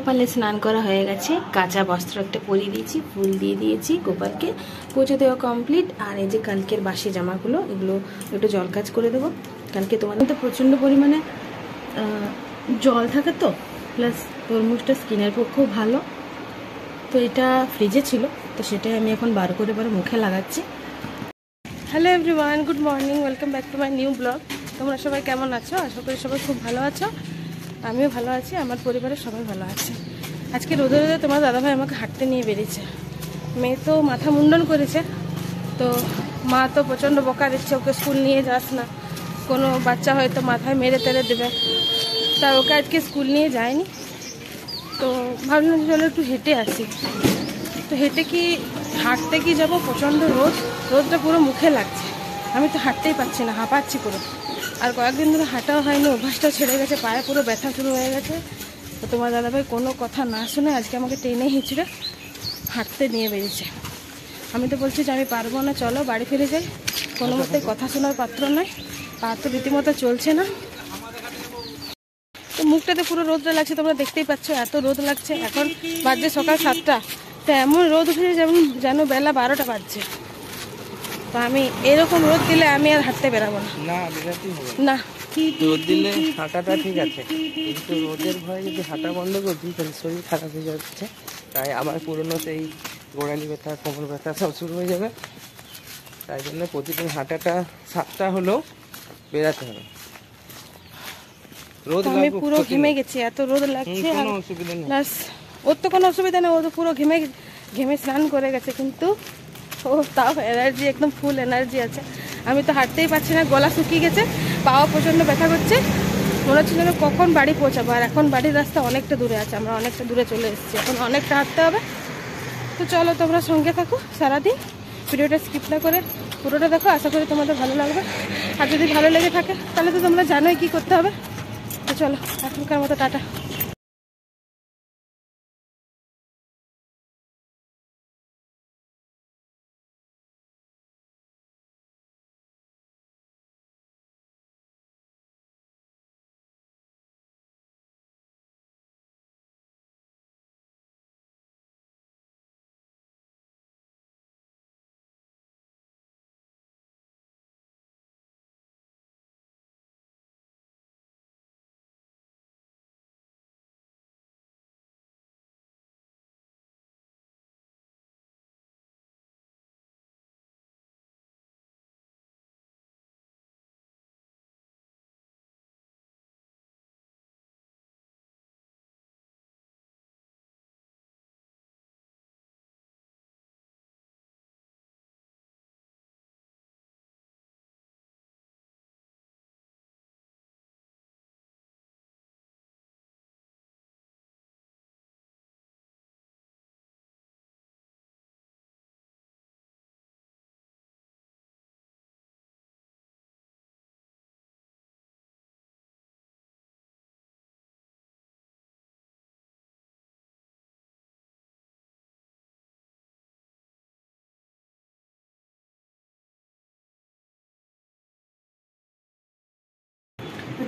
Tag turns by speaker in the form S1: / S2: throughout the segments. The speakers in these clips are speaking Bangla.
S1: গোপালের স্নান করা হয়ে গেছে, কাঁচা বস্ত্র একটা পরিয়ে দিয়েছি, ফুল দিয়ে দিয়েছি, গোপালকে পুজো দেওয়া কমপ্লিট। আর এই যে কালকের বাসি জামাগুলো, এগুলো একটু জল কাজ করে দেবো। কালকে তোমাদের তো প্রচণ্ড পরিমাণে জল থাকে, তো প্লাস তরমুজটা স্কিনের পক্ষেও ভালো, তো এটা ফ্রিজে ছিল, তো সেটাই আমি এখন বার করে মুখে লাগাচ্ছি। Hello everyone, good morning, welcome back to my new blog. তোমরা সবাই কেমন আছো? আশা করি সবাই খুব ভালো আছো, আমিও ভালো আছি, আমার পরিবারের সবাই ভালো আছে। আজকে রোদে রোদে তোমার দাদাভাই আমাকে হাঁটতে নিয়ে বেরিয়েছে। মেয়ে তো মাথা মুন্ডন করেছে, তো মা তো প্রচণ্ড বকা দিচ্ছে, ওকে স্কুল নিয়ে যাস না, কোনো বাচ্চা হয়তো মাথায় মেরে তেরে দেবে, তা ওকে আজকে স্কুল নিয়ে যায়নি। তো ভাবলাম চলো একটু হেঁটে আসি। তো হেঁটে কি হাঁটতে কি যাবো, প্রচণ্ড রোদটা পুরো মুখে লাগছে, আমি তো হাঁটতেই পারছি না, হাঁপাচ্ছি পুরো। আর কয়েকদিন ধরে হাঁটাও হয়নি, অভ্যাসটা ছেড়ে গেছে, পায়ে পুরো ব্যথা শুরু হয়ে গেছে। তো তোমার দাদাভাই কোনো কথা না শুনে আজকে আমাকে টেনে হিঁচড়ে হাঁটতে নিয়ে বেরিয়েছে। আমি তো বলছি যে আমি পারবো না, চলো বাড়ি ফিরে যাই, কোনো মতে কথা শোনার পাত্র নয়, পা তো রীতিমতো চলছে না। তো মুখটাতে পুরো রোদটা লাগছে, তোমরা দেখতেই পাচ্ছ, এত রোদ লাগছে। এখন বাজছে সকাল 7টা, তো এমন রোদ উঠেছে যেন বেলা 12টা বাজছে। তো আমি এরকম রোদ দিলে আমি আর হাঁটতে বেরাবো না, না।
S2: রোদ দিলে হাঁটাটা ঠিক আছে, কিন্তু রোদের ভয়ে যদি হাঁটা বন্ধ করছি তাহলে শরীর খারাপ হয়ে যাচ্ছে। তাই আমার পুরনো সেই গোড়ালি ব্যথা, কোমর ব্যথা সব শুরু হয়ে যাবে। তাই জন্য প্রতিদিন হাঁটাটা 7টা হলেও বেরাতে হবে। রোদ
S1: আমি পুরো ঘেমে গেছি, এত রোদ লাগছে। ওর তো কোনো অসুবিধা নেই, ও তো পুরো ঘেমে স্নান করে গেছে, কিন্তু ও তাও এনার্জি, একদম ফুল এনার্জি আছে। আমি তো হাঁটতেই পারছি না, গলা শুকিয়ে গেছে, পাও প্রচণ্ড ব্যথা করছে, মনে হচ্ছে যেন কখন বাড়ি পৌঁছাবো। আর এখন বাড়ির রাস্তা অনেকটা দূরে আছে, আমরা অনেকটা দূরে চলে এসেছি, এখন অনেকটা হাঁটতে হবে। তো চলো তোমরা সঙ্গে থাকো সারাদিন, ভিডিওটা স্কিপ না করে পুরোটা দেখো, আশা করি তোমাদের ভালো লাগবে। আর যদি ভালো লেগে থাকে তাহলে তো তোমরা জানোই কি করতে হবে। তো চলো, এখনকার মতো টাটা।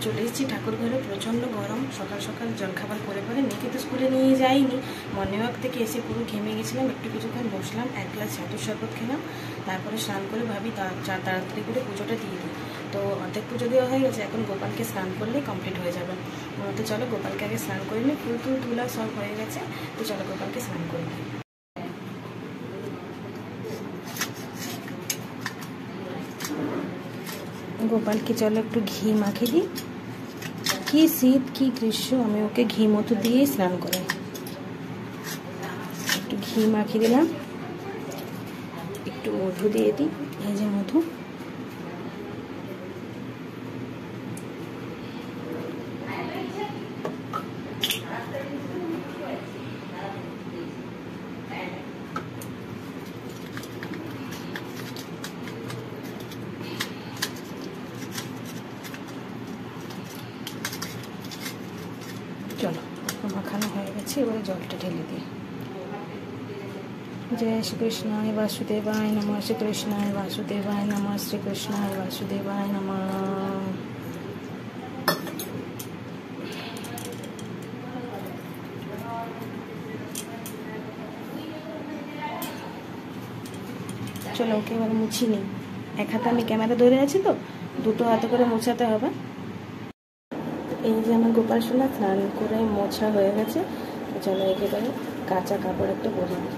S1: চলে এসেছি ঠাকুর ঘরে, প্রচণ্ড গরম। সকাল সকাল জলখাবার করে মেয়েকে তো স্কুলে নিয়ে যাইনি, মর্নিং ওয়াক থেকে এসে পুরো ঘেমে গেছিলাম, একটু কিছুক্ষণ বসলাম, 1 গ্লাস ছাতুর শরবত খেলাম, তারপরে স্নান করে ভাবি তাড়াতাড়ি করে পুজোটা দিয়ে দিই। তো অর্ধেক পুজো দেওয়া হয়ে গেছে, এখন গোপালকে স্নান করলেই কমপ্লিট হয়ে যাবে। তো চলো গোপালকে আগে স্নান করে নিই, ফুল তুলা সব হয়ে গেছে, তো চলো গোপালকে স্নান করে নিই। গোপালকে চলো একটু ঘি মাখিয়ে দিই, কি শীত কি গ্রীষ্ম, আমি ওকে ঘি মধু দিয়েই স্নান করাই। একটু ঘি মাখিয়ে দিলাম, একটু মধু দিয়ে দিই, এই যে মধু। চলো মাখানো হয়ে গেছে, এবারে জলটা ঢেলে দিই। जय श्री कृष्णाय वासुदेवाय नमः, श्री कृष्णाय वासुदेवाय नमः, श्री कृष्णाय वासुदेवाय नमः। চলো ওকে এবার মুছি নিই। এক হাতে আমি ক্যামেরা ধরে আছি, তো দুটো হাতে করে মোছাতে হবে। এই যে আমার গোপাল সোনা স্নান করে মোছা হয়ে গেছে। চলো একেবারে কাঁচা কাপড় একটা পরিয়ে দিই।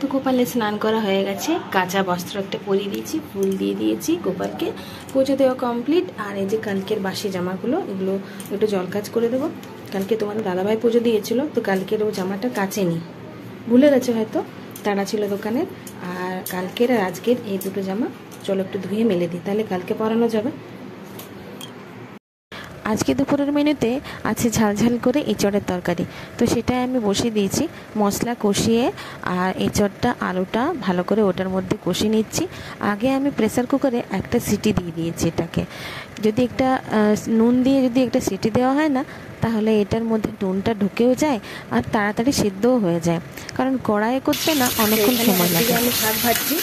S1: তো গোপালের স্নান করা হয়ে গেছে, কাঁচা বস্ত্র একটা পরিয়ে দিয়েছি, ফুল দিয়ে দিয়েছি, গোপালকে পুজো দেওয়া কমপ্লিট। আর এই যে কালকের বাসি জামাগুলো, এগুলো একটু জল কাজ করে দেবো। কালকে তোমার দাদাভাই পুজো দিয়েছিল, তো কালকের ও জামাটা কাচেনি, ভুলে গেছে হয়তো, তাড়া ছিল দোকানের। আর কালকের আর আজকের এই দুটো জামা চলো একটু ধুয়ে মেলে দিই, তাহলে কালকে পরানো যাবে। আজকে দুপুরের মেনুতে আছে ঝালঝাল করে এঁচড়ের তরকারি, তো সেটাই আমি বসিয়ে দিয়েছি। মশলা কষিয়ে আর এঁচড়টা আলুটা ভালো করে ওটার মধ্যে কষিয়ে নিচ্ছি। আগে আমি প্রেসার কুকারে একটা সিটি দিয়ে দিয়েছি এটাকে। যদি একটা নুন দিয়ে যদি একটা সিটি দেওয়া হয় না, তাহলে এটার মধ্যে নুনটা ঢুকেও যায় আর তাড়াতাড়ি সিদ্ধও হয়ে যায়, কারণ কড়াইয়ে করতে না অনেকক্ষণ সময় লাগে। আমি শাক ভাজছি,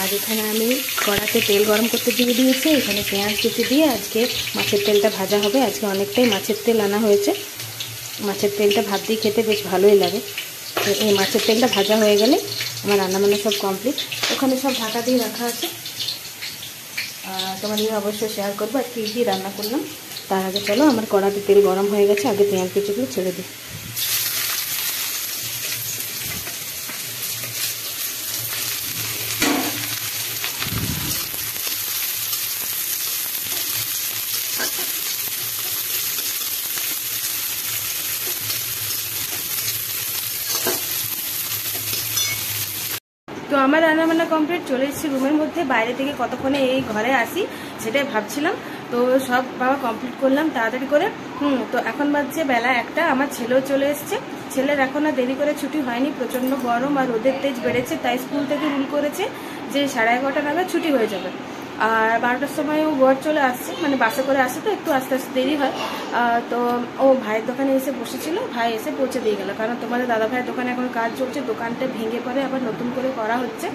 S1: আর এখানে আমি কড়াতে তেল গরম করতে দিয়ে দিয়েছি। এখানে পেঁয়াজ কুচি দিয়ে আজকে মাছের তেলটা ভাজা হবে। আজকে অনেকটাই মাছের তেল আনা হয়েছে, মাছের তেলটা ভাত দিয়ে খেতে বেশ ভালোই লাগে। তো এই মাছের তেলটা ভাজা হয়ে গেলে আমার রান্নাবান্না সব কমপ্লিট। ওখানে সব ঢাকা দিয়ে রাখা আছে, তোমাদের অবশ্যই শেয়ার করবো আর কী কী রান্না করলাম। তার আগে চলো, আমার কড়াতে তেল গরম হয়ে গেছে, আগে পেঁয়াজ কুচিগুলো ছেড়ে দিই। তো আমার রান্নাবান্না কমপ্লিট, চলে এসেছি রুমের মধ্যে। বাইরে থেকে কতক্ষণে এই ঘরে আসি সেটাই ভাবছিলাম। তো সব বাবা কমপ্লিট করলাম তাড়াতাড়ি করে। তো এখন বাজছে বেলা 1টা। আমার ছেলেও চলে এসছে। ছেলের এখন আর দেরি করে ছুটি হয়নি, প্রচণ্ড গরম আর রোদের তেজ বেড়েছে, তাই স্কুল থেকে রুল করেছে যে 11:30 নাগাদ ছুটি হয়ে যাবে। আর 12টার সময় ও ঘর চলে আসছে, মানে বাসে করে আসে, তো একটু আস্তে আস্তে দেরি হয়। তো ও ভাইয়ের দোকানে এসে বসেছিল, ভাই এসে পৌঁছে দিয়ে গেল, কারণ তোমাদের দাদা ভাইয়ের দোকানে এখন কাজ চলছে, দোকানটা ভেঙে পড়ে আবার নতুন করে করা হচ্ছে।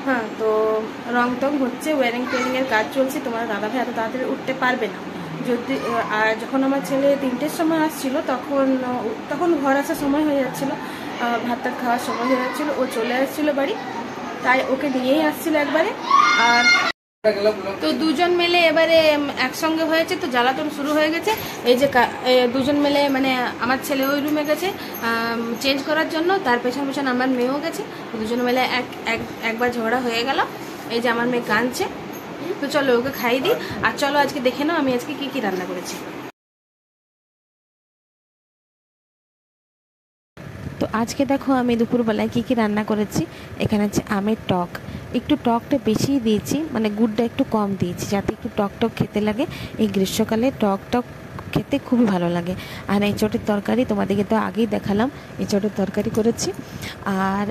S1: হ্যাঁ, তো রং টং হচ্ছে, ওয়ারিং টোয়ারিংয়ের কাজ চলছে। তোমাদের দাদা ভাই এত তাড়াতাড়ি উঠতে পারবে না। যদি আর যখন আমার ছেলে 3টের সময় আসছিল, তখন ঘর আসার সময় হয়ে যাচ্ছিল, ভাত টাত খাওয়ার সময় হয়ে যাচ্ছিলো, ও চলে আসছিল বাড়ি, তাই ওকে নিয়েই আসছিল একবারে। আর তো দুজন মিলে এবারে একসঙ্গে হয়েছে, তো জ্বালাতন শুরু হয়ে গেছে। এই যে দুজন মিলে, মানে আমার ছেলে ওই রুমে গেছে চেঞ্জ করার জন্য, তার পেছন পেছন আমার মেয়েও গেছে। দুজন মিলে একবার ঝগড়া হয়ে গেল। এই যে আমার মেয়ে কাঁদছে, তো চলো ওকে খাই দিই। আর চলো আজকে দেখে নাও আমি আজকে কি কি রান্না করেছি। তো আজকে দেখো আমি দুপুরবেলায় কী কী রান্না করেছি। এখানে হচ্ছে আমের টক, একটু টকটা বেশিই দিয়েছি, মানে গুড়টা একটু কম দিয়েছি যাতে একটু টক টক খেতে লাগে। এই গ্রীষ্মকালে টক টক খেতে খুবই ভালো লাগে। আর এঁচোড়ের তরকারি তোমাদেরকে তো আগেই দেখালাম, এঁচোড়ের তরকারি করেছি। আর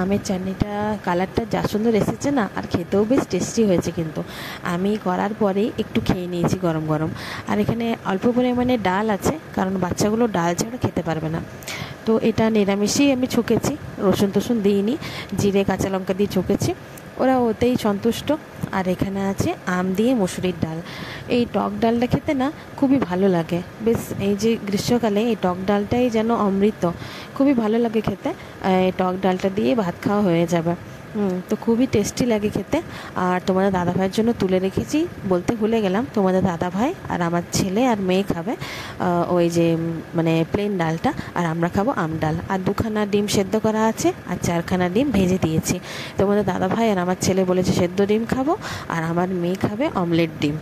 S1: আমের চাটনিটা কালারটা যা সুন্দর এসেছে না, আর খেতেও বেশ টেস্টি হয়েছে। কিন্তু আমি করার পরেই একটু খেয়ে নিয়েছি গরম গরম। আর এখানে অল্প পরিমাণে ডাল আছে, কারণ বাচ্চাগুলো ডাল ছাড়া খেতে পারবে না। তো এটা নিরামিষই আমি ছকেছি, রসুন টসুন দিইনি, জিরে কাঁচা লঙ্কা দিয়ে ছকেছি, ওরা ওতেই সন্তুষ্ট। আর এখানে আছে আম দিয়ে মসুরির ডাল। এই টক ডালটা খেতে না খুবই ভালো লাগে, বেশ এই যে গ্রীষ্মকালে এই টক ডালটাই যেন অমৃত, খুবই ভালো লাগে খেতে। এই টক ডালটা দিয়ে ভাত খাওয়া হয়ে যাবে। তো খুবই টেস্টি লাগে খেতে। আর তোমাদের দাদা ভাইয়ের জন্য তুলে রেখেছি, বলতে ভুলে গেলাম, তোমাদের দাদা ভাই আর আমার ছেলে আর মেয়ে খাবে ওই যে মানে প্লেন ডালটা, আর আমরা খাবো আম ডাল। আর 2খানা ডিম সেদ্ধ করা আছে, আর 4খানা ডিম ভেজে দিয়েছি। তোমাদের দাদা ভাই আর আমার ছেলে বলেছে সেদ্ধ ডিম খাবো, আর আমার মেয়ে খাবে অমলেট ডিম।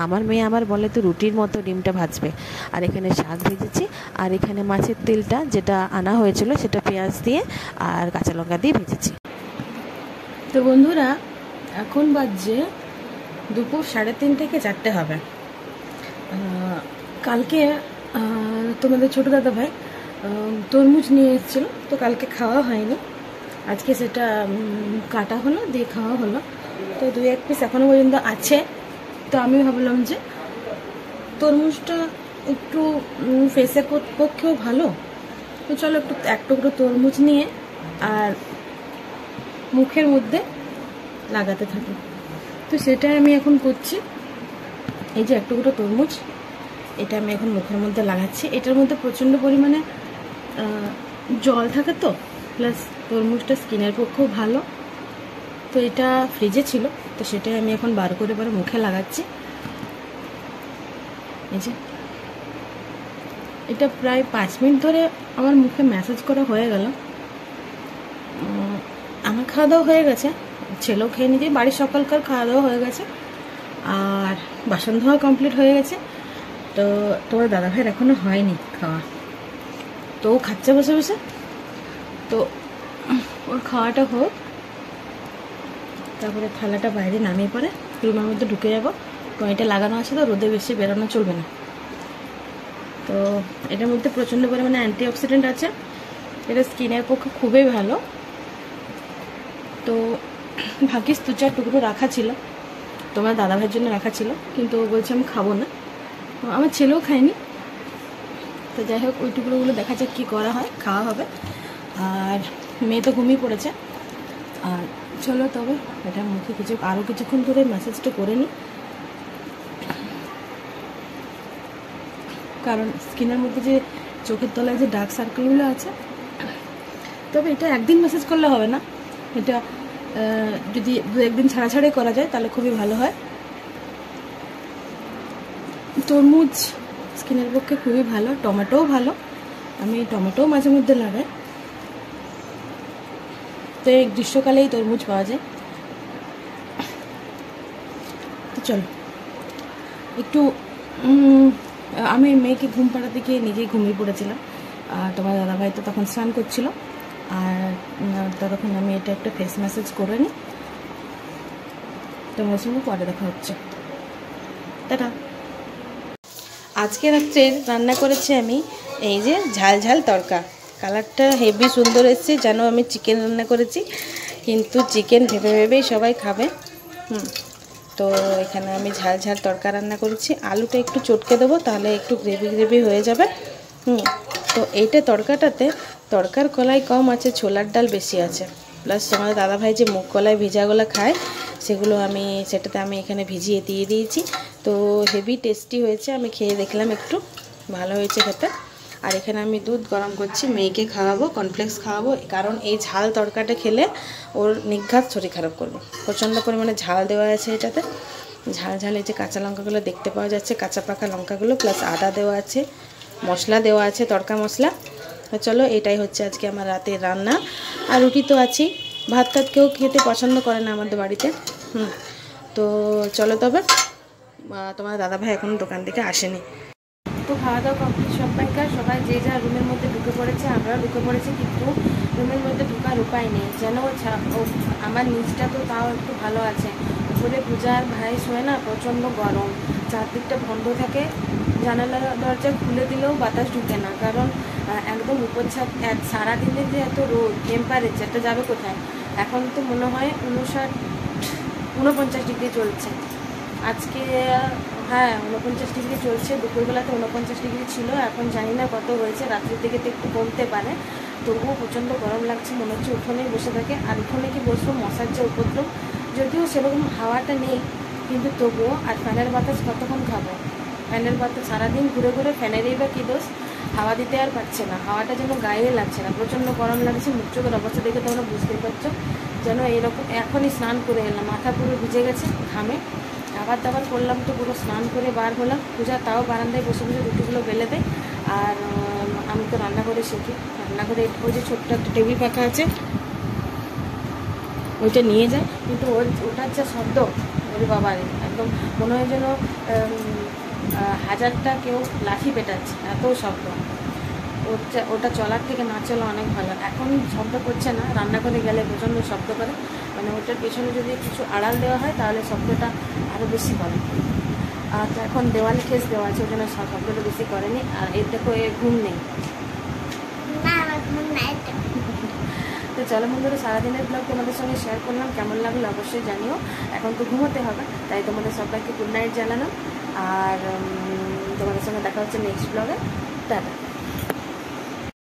S1: আমার মেয়ে আবার বলে তো রুটির মতো ডিমটা ভাজবে। আর এখানে শাক ভেজেছি, আর এখানে মাছের তেলটা যেটা আনা হয়েছিল সেটা পেঁয়াজ দিয়ে আর কাঁচা লঙ্কা দিয়ে ভেজেছি। তো বন্ধুরা, এখন বাজছে দুপুর 3:30 থেকে 4টে হবে। কালকে তোমাদের ছোটো দাদা ভাই তরমুজ নিয়ে এসেছিলো, তো কালকে খাওয়া হয়নি। আজকে সেটা কাটা হলো, দিয়ে খাওয়া হলো। তো 2-1 পিস এখনো পর্যন্ত আছে। তো আমি ভাবলাম যে তরমুজটা একটু ফেসের পক্ষেও ভালো, তো চলো একটু এক টুকরো তরমুজ নিয়ে আর মুখের মধ্যে লাগাতে থাকি। তো সেটাই আমি এখন করছি। এই যে এক টুকরো তরমুজ, এটা আমি এখন মুখের মধ্যে লাগাচ্ছি। এটার মধ্যে প্রচণ্ড পরিমাণে জল থাকে, তো প্লাস তরমুজটা স্কিনের পক্ষেও ভালো। তো এটা ফ্রিজে ছিল, তো সেটাই আমি এখন বার করে মুখে লাগাচ্ছি। এই যে এটা প্রায় 5 মিনিট ধরে আমার মুখে ম্যাসাজ করা হয়ে গেল। আমার খাওয়া দাওয়া হয়ে গেছে, ছেলেও খেয়ে নিয়ে বাড়ির সকালকার খাওয়া দাওয়া হয়ে গেছে, আর বাসন ধোয়া কমপ্লিট হয়ে গেছে। তো তোমার দাদাভাইয়ের এখনো হয়নি খাওয়া, তো ও খাচ্ছে বসে বসে। তো ওর খাওয়াটা হোক, তারপরে থালাটা বাইরে নামিয়ে পরে রুমের মধ্যে ঢুকে যাবো। তো এটা লাগানো আছে, তো রোদে বেশি বেরোনো চলবে না। তো এটার মধ্যে প্রচণ্ড পরিমাণে অ্যান্টিঅক্সিডেন্ট আছে, এটা স্কিনের পক্ষে খুবই ভালো। তো ভাগ্যিস 2-4 টুকরো রাখা ছিল, তোমার দাদাভাইয়ের জন্য রাখা ছিল, কিন্তু ও বলছে আমি খাবো না। আমার ছেলেও খায়নি। তো যাই হোক, ওই টুকরোগুলো দেখা যাক কী করা হয়, খাওয়া হবে। আর মেয়ে তো ঘুমিয়ে পড়েছে। আর চলো তবে এটা মুখে আরও কিছুক্ষণ ধরে ম্যাসাজটা করে নিই, কারণ স্কিনের মধ্যে যে চোখের তলায় যে ডার্ক সার্কেলগুলো আছে, তবে এটা একদিন ম্যাসাজ করলে হবে না, এটা যদি 2-1 দিন ছাড়া ছাড়াই করা যায় তাহলে খুবই ভালো হয়। তরমুজ স্কিনের পক্ষে খুবই ভালো, টমেটোও ভালো, আমি টমেটোও মাঝে মধ্যে লাগাই। তো এই গ্রীষ্মকালেই তরমুজ পাওয়া যায়। তো চলো একটু আমি মেয়েকে ঘুম পাড়াতে গিয়ে নিজেই ঘুমিয়ে পড়েছিলাম, আর তোমার দাদাভাই তো তখন স্নান করছিল। আর ততক্ষণ আমি এটা একটা ফেস ম্যাসাজ করে নিই। তোমার সঙ্গে পরে দেখা হচ্ছে, টাটা। আজকে রাত্রে রান্না করেছি আমি এই যে ঝাল ঝাল তড়কা। কালারটা হেভি সুন্দর এসছে, যেন আমি চিকেন রান্না করেছি, কিন্তু চিকেন ভেবে ভেবেই সবাই খাবে। তো এখানে আমি ঝাল ঝাল তড়কা রান্না করেছি। আলুটা একটু চটকে দেবো, তাহলে একটু গ্রেভি গ্রেভি হয়ে যাবে। তো এইটা তড়কাটাতে তড়কার কলাই কম আছে, ছোলার ডাল বেশি আছে। প্লাস তোমাদের দাদাভাই যে মুগ কলাই ভিজাগুলো খায়, সেটাতে আমি এখানে ভিজিয়ে দিয়ে দিয়েছি। তো হেভি টেস্টি হয়েছে, আমি খেয়ে দেখলাম, একটু ভালো হয়েছে খেতে। আর এখানে আমি দুধ গরম করছি, মেয়েকে খাওয়াবো, কর্নফ্লেক্স খাওয়াবো, কারণ এই ঝাল তড়কাটা খেলে ওর নিঘাত শরীর খারাপ করবে। প্রচণ্ড পরিমাণে ঝাল দেওয়া আছে এটাতে, ঝাল ঝাল। এই যে কাঁচা লঙ্কাগুলো দেখতে পাওয়া যাচ্ছে, কাঁচা পাকা লঙ্কাগুলো, প্লাস আদা দেওয়া আছে, মশলা দেওয়া আছে, তড়কা মশলা। তো চলো, এটাই হচ্ছে আজকে আমার রাতের রান্না। আর রুটি তো আছেই, ভাত টাত কেউ খেতে পছন্দ করে না আমাদের বাড়িতে। তো চলো তবে, তোমার দাদাভাই এখনও দোকান থেকে আসেনি। তো খাওয়া দাওয়া কমপ্লিট সবাই যে যা রুমের মধ্যে ঢুকে পড়েছে, আমরাও ঢুকে পড়েছি, কিন্তু রুমের মধ্যে ঢোকার উপায় নেই। যেন আমার নিচটা তো তাও একটু ভালো আছে, উপরে পূজার ভাই শোয় না, প্রচণ্ড গরম, চারদিকটা বন্ধ থাকে, জানালা দরজা খুলে দিলেও বাতাস ঢুকে না, কারণ একদম উপর ছাদ। সারাদিনের যে এত রোদ, টেম্পারেচারটা যাবে কোথায়? এখন তো মনে হয় 49 ডিগ্রি চলছে আজকে। হ্যাঁ, 49 ডিগ্রি চলছে। দুপুরবেলাতে 49 ডিগ্রি ছিল, এখন জানি না কত হয়েছে, রাত্রির দিকে তো একটু কমতে পারে। তবুও প্রচণ্ড গরম লাগছে, মনে হচ্ছে উঠোনেই বসে থাকে। আর উঠোনে কি বসবো, মশার যে উপদ্রব, যদিও সেরকম হাওয়াটা নেই, কিন্তু তবুও। আর ফ্যানের বাতাস কতক্ষণ খাবো? ফ্যানের বাতাস সারাদিন ঘুরে ঘুরে, ফ্যানেরই বা কী দোষ, হাওয়া দিতে আর পারছে না, হাওয়াটা যেন গায়ে লাগছে না, প্রচণ্ড গরম লাগছে। মুখ চোখের অবস্থা দেখে তোমরা বুঝতেই পারছো, যেন এরকম। এখনই স্নান করে এলাম, মাথা পুরো ভিজে গেছে ঘামে, আবার দাবার করলাম, তো পুরো স্নান করে বার হলাম। পূজা তাও বারান্দায় বসে বসে রুটিগুলো বেলে দেয়। আর আমি তো রান্না করে শিখি, রান্নাঘরে ওই যে ছোট্ট একটা টেবিল পাখা আছে, ওইটা নিয়ে যায়, কিন্তু ওটার যা শব্দ, ওর বাবারে, একদম মনে হয় যেন 1000টা কেউ লাঠি পেটাচ্ছে, এত শব্দ। ওটা চলার থেকে না চলা অনেক ভালো। এখন শব্দ করছে না, রান্নাঘরে গেলে প্রচণ্ড শব্দ করে, মানে ওটার পেছনে যদি কিছু আড়াল দেওয়া হয় তাহলে শব্দটা আরও বেশি করে। আর এখন দেওয়ালে ঠেস দেওয়া আছে, ওই জন্য শব্দটা বেশি করেনি। আর এর দেখো, এর ঘুম নেই। তো চলো বন্ধুরা, সারাদিনের ব্লগ তোমাদের সঙ্গে শেয়ার করলাম, কেমন লাগলো অবশ্যই জানিও। এখন তো ঘুমোতে হবে, তাই তোমাদের সবাইকে গুড নাইট জানালাম। আর তোমাদের সঙ্গে দেখা হচ্ছে নেক্সট ব্লগে। টাটা।